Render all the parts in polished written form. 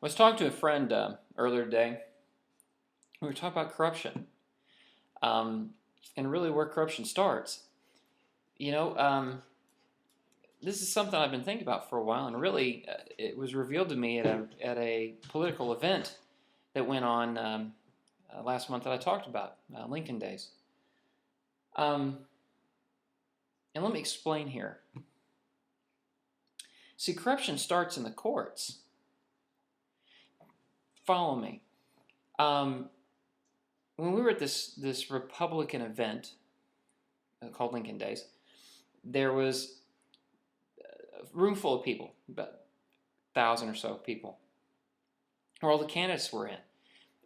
I was talking to a friend earlier today. We were talking about corruption um, and really where corruption starts. You know, this is something I've been thinking about for a while, and really it was revealed to me at a political event that went on last month that I talked about, Lincoln Days. Um, and let me explain here. See, corruption starts in the courts. Follow me. Um, when we were at this Republican event called Lincoln Days, there was a room full of people, about 1,000 or so people, where all the candidates were in.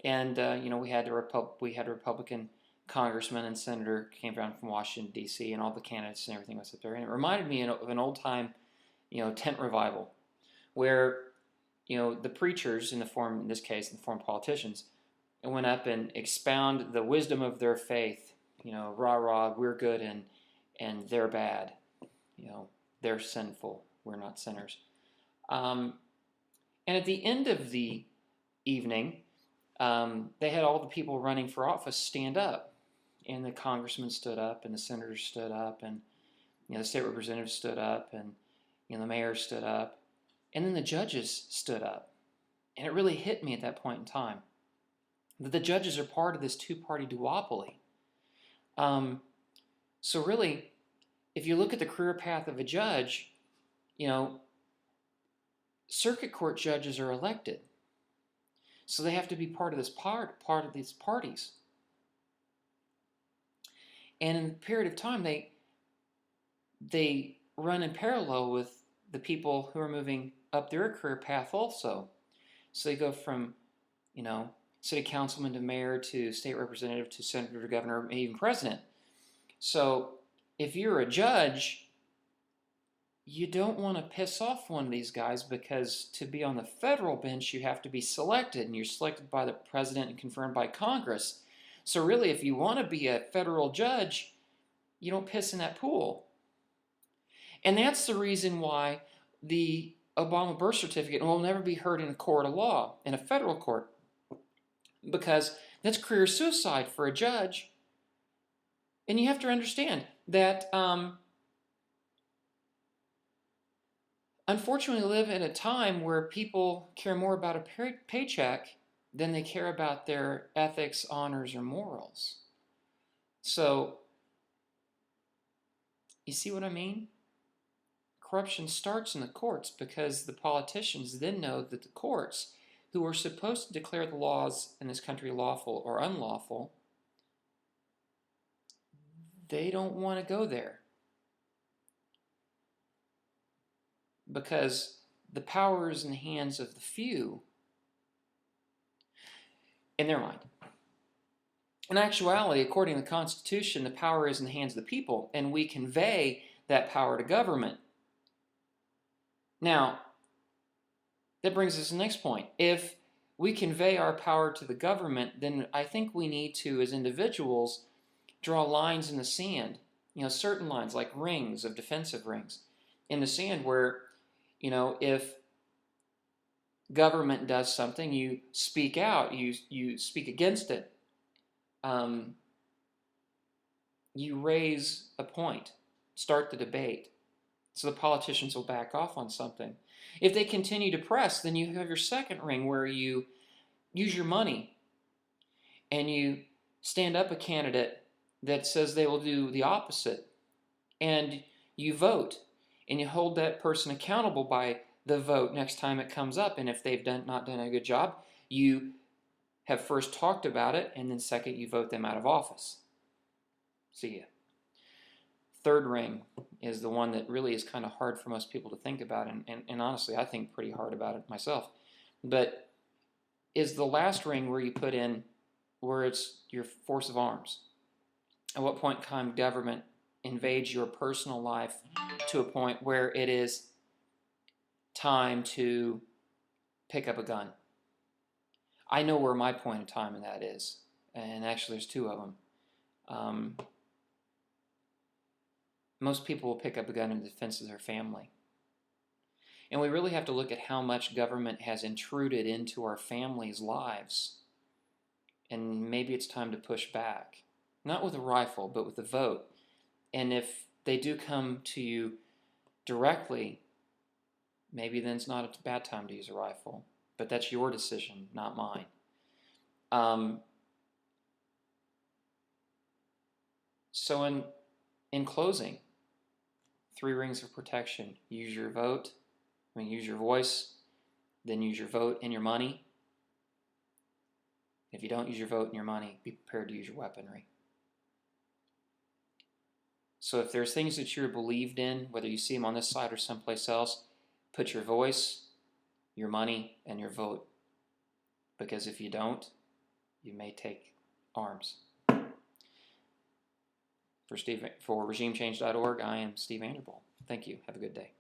And we had a Republican congressman and senator came down from Washington D.C. and all the candidates and everything was up there. And it reminded me of an old time, tent revival, where the preachers in this case, in the form of politicians, went up and expound the wisdom of their faith. Rah rah, we're good and they're bad. They're sinful. We're not sinners. And at the end of the evening, they had all the people running for office stand up, and the congressman stood up, and the senators stood up, and the state representatives stood up, and the mayor stood up, and then the judges stood up. And it really hit me at that point in time that the judges are part of this two-party duopoly. So really, if you look at the career path of a judge, circuit court judges are elected. So they have to be part of this part of these parties. And in a period of time, they run in parallel with the people who are moving up their career path also. So they go from, city councilman to mayor to state representative to senator to governor and even president. So if you're a judge, you don't want to piss off one of these guys, because to be on the federal bench, you have to be selected, and you're selected by the president and confirmed by Congress. So really, if you want to be a federal judge, you don't piss in that pool. And that's the reason why the Obama birth certificate will never be heard in a court of law, in a federal court, because that's career suicide for a judge. And you have to understand that unfortunately, we live in a time where people care more about a paycheck than they care about their ethics, honors, or morals. So, you see what I mean? Corruption starts in the courts because the politicians then know that the courts, who are supposed to declare the laws in this country lawful or unlawful, they don't want to go there, because the power is in the hands of the few. In their mind. In actuality, according to the Constitution, the power is in the hands of the people, and we convey that power to government. Now, that brings us to the next point. If we convey our power to the government, then I think we need to, as individuals, draw lines in the sand. Certain lines, like rings, of defensive rings, in the sand where, if government does something, you speak out, you speak against it. You raise a point, start the debate, so the politicians will back off on something. If they continue to press, then you have your second ring, where you use your money and you stand up a candidate that says they will do the opposite, and you vote, and you hold that person accountable by the vote next time it comes up. And if they've not done a good job, you have first talked about it, and then second, you vote them out of office. See ya. Third ring is the one that really is kind of hard for most people to think about, and honestly, I think pretty hard about it myself. But is the last ring, where you put in where it's your force of arms. At what point can government invades your personal life to a point where it is time to pick up a gun? I know where my point of time in that is, and actually there's two of them. Most people will pick up a gun in defense of their family. And we really have to look at how much government has intruded into our families' lives. And maybe it's time to push back. Not with a rifle, but with a vote. And if they do come to you directly, maybe then it's not a bad time to use a rifle. But that's your decision, not mine. So in closing, 3 rings of protection. Use your vote. Use your voice. Then use your vote and your money. If you don't use your vote and your money, be prepared to use your weaponry. So if there's things that you're believed in, whether you see them on this side or someplace else, put your voice, your money, and your vote. Because if you don't, you may take arms. For RegimeChange.org, I am Steve Vanderbilt. Thank you. Have a good day.